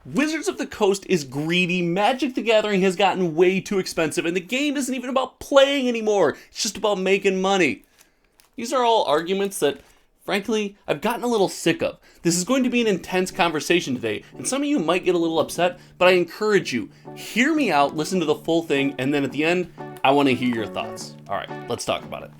Wizards of the Coast is greedy, Magic the Gathering has gotten way too expensive, and the game isn't even about playing anymore, it's just about making money. These are all arguments that, frankly, I've gotten a little sick of. This is going to be an intense conversation today, and some of you might get a little upset, but I encourage you, hear me out, listen to the full thing, and then at the end, I want to hear your thoughts. Alright, let's talk about it.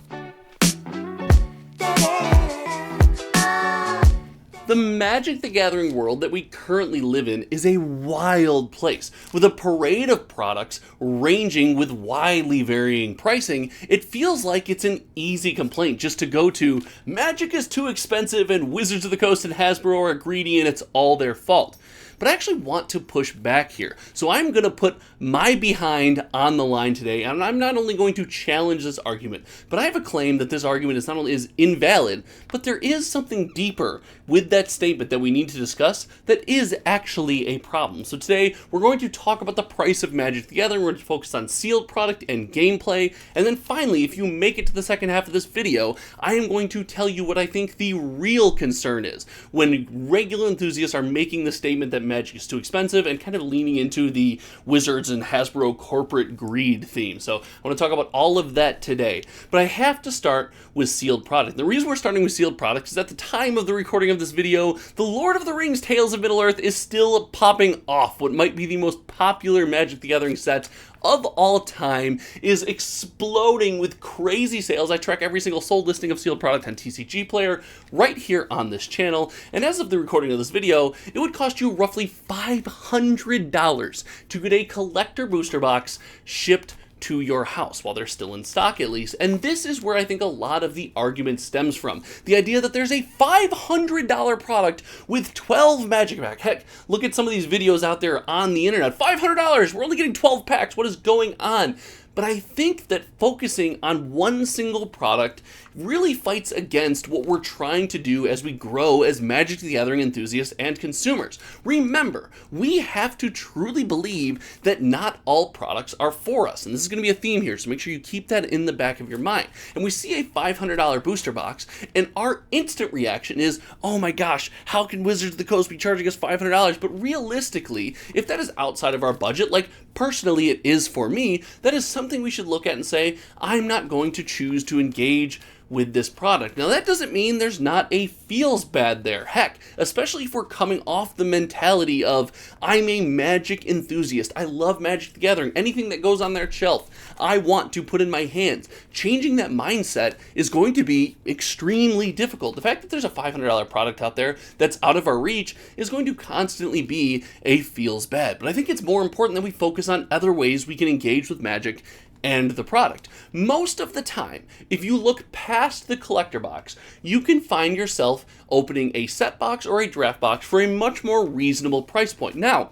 The Magic the Gathering world that we currently live in is a wild place. With a parade of products ranging with widely varying pricing, it feels like it's an easy complaint just to go to Magic is too expensive and Wizards of the Coast and Hasbro are greedy and it's all their fault. But I actually want to push back here. So I'm going to put my behind on the line today, and I'm not only going to challenge this argument, but I have a claim that this argument is not only is invalid, but there is something deeper with that statement that we need to discuss that is actually a problem. So today, we're going to talk about the price of Magic the Gathering, we're going to focus on sealed product and gameplay, and then finally, if you make it to the second half of this video, I am going to tell you what I think the real concern is when regular enthusiasts are making the statement that Magic is too expensive and kind of leaning into the Wizards and Hasbro corporate greed theme. So I want to talk about all of that today. But I have to start with sealed product. The reason we're starting with sealed products is at the time of the recording of this video, The Lord of the Rings Tales of Middle-earth is still popping off. What might be the most popular Magic the Gathering set of all time is exploding with crazy sales. I track every single sold listing of sealed product on TCG Player right here on this channel, and as of the recording of this video, it would cost you roughly $500 to get a collector booster box shipped to your house, while they're still in stock at least. And this is where I think a lot of the argument stems from. The idea that there's a $500 product with 12 Magic packs. Heck, look at some of these videos out there on the internet. $500, we're only getting 12 packs, what is going on? But I think that focusing on one single product really fights against what we're trying to do as we grow as Magic the Gathering enthusiasts and consumers. Remember, we have to truly believe that not all products are for us. And this is going to be a theme here, so make sure you keep that in the back of your mind. And we see a $500 booster box, and our instant reaction is, oh my gosh, how can Wizards of the Coast be charging us $500? But realistically, if that is outside of our budget, like personally it is for me, that is something we should look at and say, I'm not going to choose to engage with this product. Now that doesn't mean there's not a feels bad there. Heck, especially if we're coming off the mentality of, I'm a Magic enthusiast, I love Magic the Gathering, anything that goes on their shelf, I want to put in my hands. Changing that mindset is going to be extremely difficult. The fact that there's a $500 product out there that's out of our reach is going to constantly be a feels bad. But I think it's more important that we focus on other ways we can engage with Magic and the product. Most of the time, if you look past the collector box, you can find yourself opening a set box or a draft box for a much more reasonable price point. Now,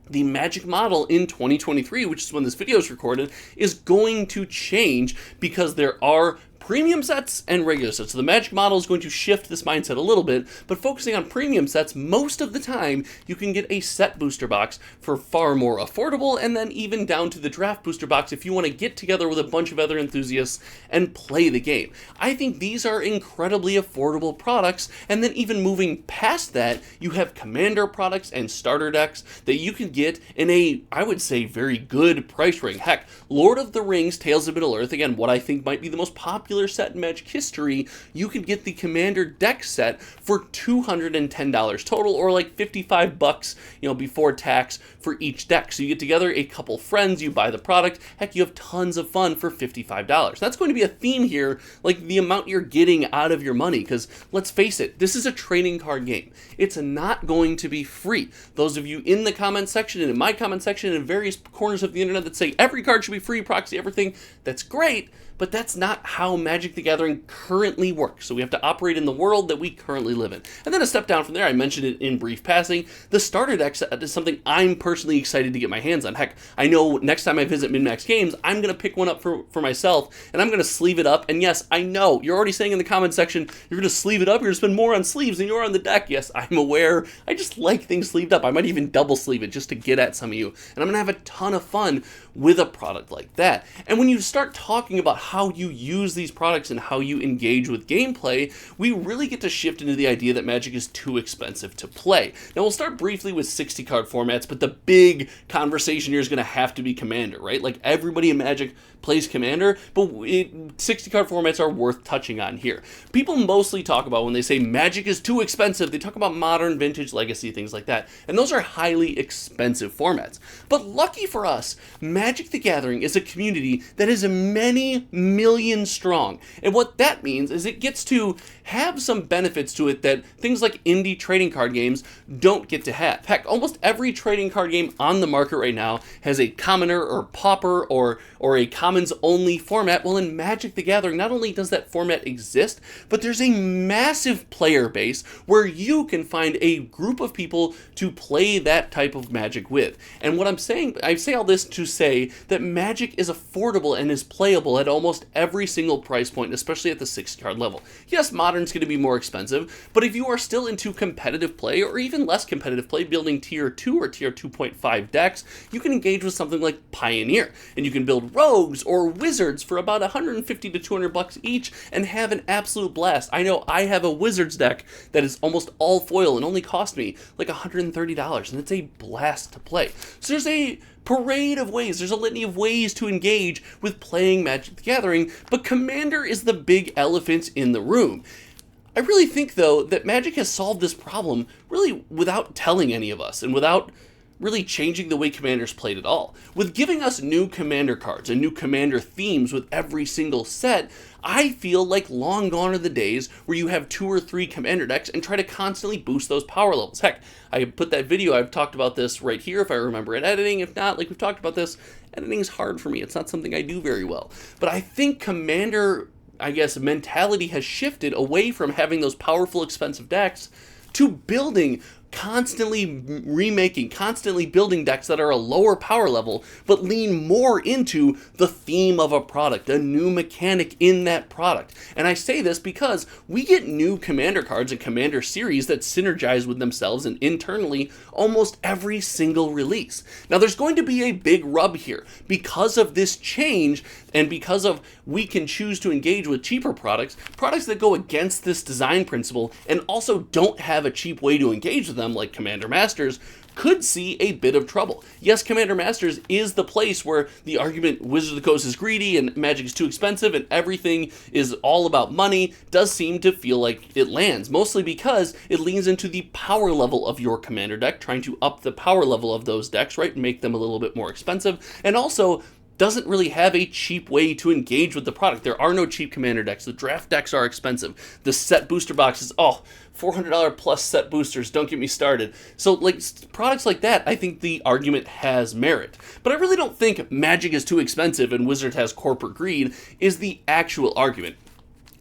the Magic model in 2023, which is when this video is recorded, is going to change because there are premium sets and regular sets. So the Magic model is going to shift this mindset a little bit, but focusing on premium sets, most of the time, you can get a set booster box for far more affordable, and then even down to the draft booster box if you want to get together with a bunch of other enthusiasts and play the game. I think these are incredibly affordable products, and then even moving past that, you have Commander products and starter decks that you can get in a, I would say, very good price range. Heck, Lord of the Rings Tales of Middle-earth, again, what I think might be the most popular set in Magic history, you can get the Commander deck set for $210 total, or like $55, before tax for each deck. So you get together a couple friends, you buy the product, heck, you have tons of fun for $55. That's going to be a theme here, like the amount you're getting out of your money, because let's face it, this is a trading card game. It's not going to be free. Those of you in the comment section and in my comment section and in various corners of the internet that say every card should be free, proxy, everything, that's great, but that's not how Magic the Gathering currently works. So we have to operate in the world that we currently live in. And then a step down from there, I mentioned it in brief passing, the starter deck set is something I'm personally excited to get my hands on. Heck, I know next time I visit Min-Max Games, I'm going to pick one up for myself, and I'm going to sleeve it up. And yes, I know, you're already saying in the comment section, you're going to sleeve it up, you're going to spend more on sleeves than you are on the deck. Yes, I'm aware. I just like things sleeved up. I might even double sleeve it just to get at some of you. And I'm going to have a ton of fun with a product like that. And when you start talking about how you use these products and how you engage with gameplay, we really get to shift into the idea that Magic is too expensive to play. Now, we'll start briefly with 60 card formats, but the big conversation here is going to have to be Commander, right? Like, everybody in Magic plays Commander, but 60 card formats are worth touching on here. People mostly talk about, when they say Magic is too expensive, they talk about Modern, Vintage, Legacy, things like that, and those are highly expensive formats. But lucky for us, Magic the Gathering is a community that is many million strong, and what that means is it gets to have some benefits to it that things like indie trading card games don't get to have. Heck, almost every trading card game on the market right now has a commoner or pauper or a commons only format. Well, in Magic the Gathering, not only does that format exist, but there's a massive player base where you can find a group of people to play that type of Magic with. And what I'm saying, I say all this to say that Magic is affordable and is playable at almost every single price point, especially at the 60 card level. Yes, Modern's going to be more expensive, but if you are still into competitive play or even less competitive play, building tier 2 or tier 2.5 decks, you can engage with something like Pioneer, and you can build rogues or wizards for about 150 to 200 bucks each and have an absolute blast. I know I have a wizards deck that is almost all foil and only cost me like $130, and it's a blast to play. So there's a parade of ways, there's a litany of ways to engage with playing Magic the Gathering, but Commander is the big elephant in the room. I really think, though, that Magic has solved this problem really without telling any of us and without really changing the way Commander's played at all. With giving us new Commander cards and new Commander themes with every single set, I feel like long gone are the days where you have 2 or 3 Commander decks and try to constantly boost those power levels. Heck, I put that video, I've talked about this right here if I remember it, editing. If not, like we've talked about this, editing's hard for me. It's not something I do very well. But I think Commander, I guess, mentality has shifted away from having those powerful, expensive decks to building, constantly remaking, constantly building decks that are a lower power level, but lean more into the theme of a product, a new mechanic in that product. And I say this because we get new Commander cards and Commander series that synergize with themselves and internally almost every single release. Now, there's going to be a big rub here. Because of this change, and because of we can choose to engage with cheaper products that go against this design principle and also don't have a cheap way to engage with them, like Commander Masters, could see a bit of trouble. Yes, Commander Masters is the place where the argument Wizards of the Coast is greedy and Magic is too expensive and everything is all about money does seem to feel like it lands, mostly because it leans into the power level of your Commander deck, trying to up the power level of those decks, right, make them a little bit more expensive, and also doesn't really have a cheap way to engage with the product. There are no cheap Commander decks. The draft decks are expensive. The set booster boxes, $400 plus set boosters, don't get me started. So, like, products like that, I think the argument has merit. But I really don't think Magic is too expensive and Wizard has corporate greed is the actual argument.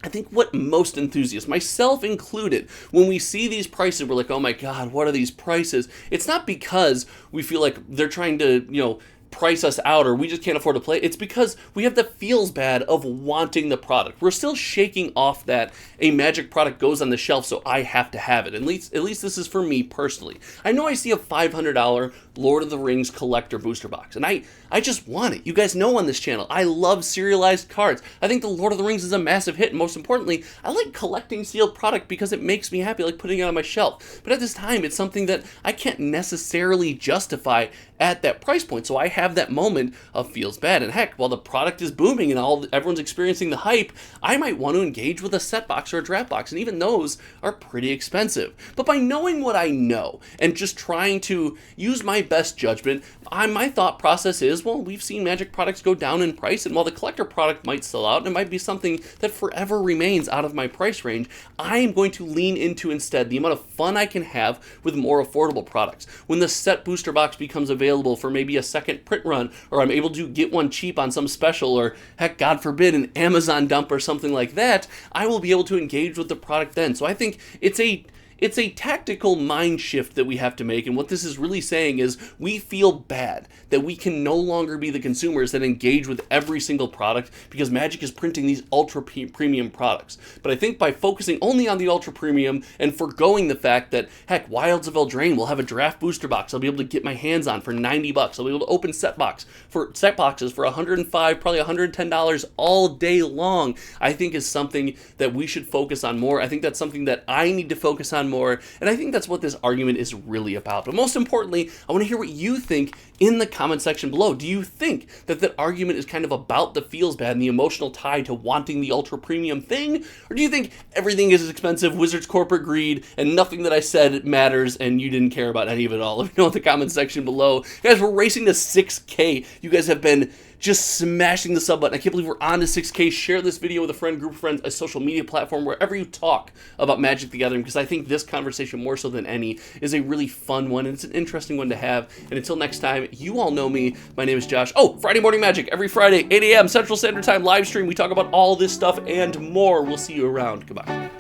I think what most enthusiasts, myself included, when we see these prices, we're like, oh my god, what are these prices? It's not because we feel like they're trying to, price us out or we just can't afford to play. It's because we have the feels bad of wanting the product. We're still shaking off that a Magic product goes on the shelf, so I have to have it. At least this is for me personally. I know I see a $500 Lord of the Rings collector booster box, and I just want it. You guys know on this channel, I love serialized cards. I think the Lord of the Rings is a massive hit, and most importantly, I like collecting sealed product because it makes me happy, like putting it on my shelf. But at this time, it's something that I can't necessarily justify at that price point, so I have that moment of feels bad. And heck, while the product is booming and everyone's experiencing the hype, I might want to engage with a set box or a draft box, and even those are pretty expensive. But by knowing what I know and just trying to use my best judgment, my thought process is, well, we've seen Magic products go down in price, and while the collector product might sell out and it might be something that forever remains out of my price range, I am going to lean into instead the amount of fun I can have with more affordable products. When the set booster box becomes available for maybe a second print run, or I'm able to get one cheap on some special, or heck, God forbid, an Amazon dump or something like that, I will be able to engage with the product then. So I think it's It's a tactical mind shift that we have to make, and what this is really saying is we feel bad that we can no longer be the consumers that engage with every single product because Magic is printing these ultra premium products. But I think by focusing only on the ultra premium and foregoing the fact that, heck, Wilds of Eldraine will have a draft booster box I'll be able to get my hands on for $90. I'll be able to open set boxes for $105, probably $110 all day long, I think is something that we should focus on more. I think that's something that I need to focus on more, and I think that's what this argument is really about. But most importantly, I want to hear what you think in the comment section below. Do you think that that argument is kind of about the feels bad and the emotional tie to wanting the ultra premium thing? Or do you think everything is expensive, Wizards corporate greed, and nothing that I said matters and you didn't care about any of it all? Let me know in the comment section below. Guys, we're racing to 6K. You guys have been just smashing the sub button. I can't believe we're on to 6K. Share this video with a friend, group of friends, a social media platform, wherever you talk about Magic the Gathering, because I think this conversation, more so than any, is a really fun one, and it's an interesting one to have. And until next time, you all know me. My name is Josh. Oh, Friday Morning Magic, every Friday, 8 a.m. Central Standard Time live stream. We talk about all this stuff and more. We'll see you around. Goodbye.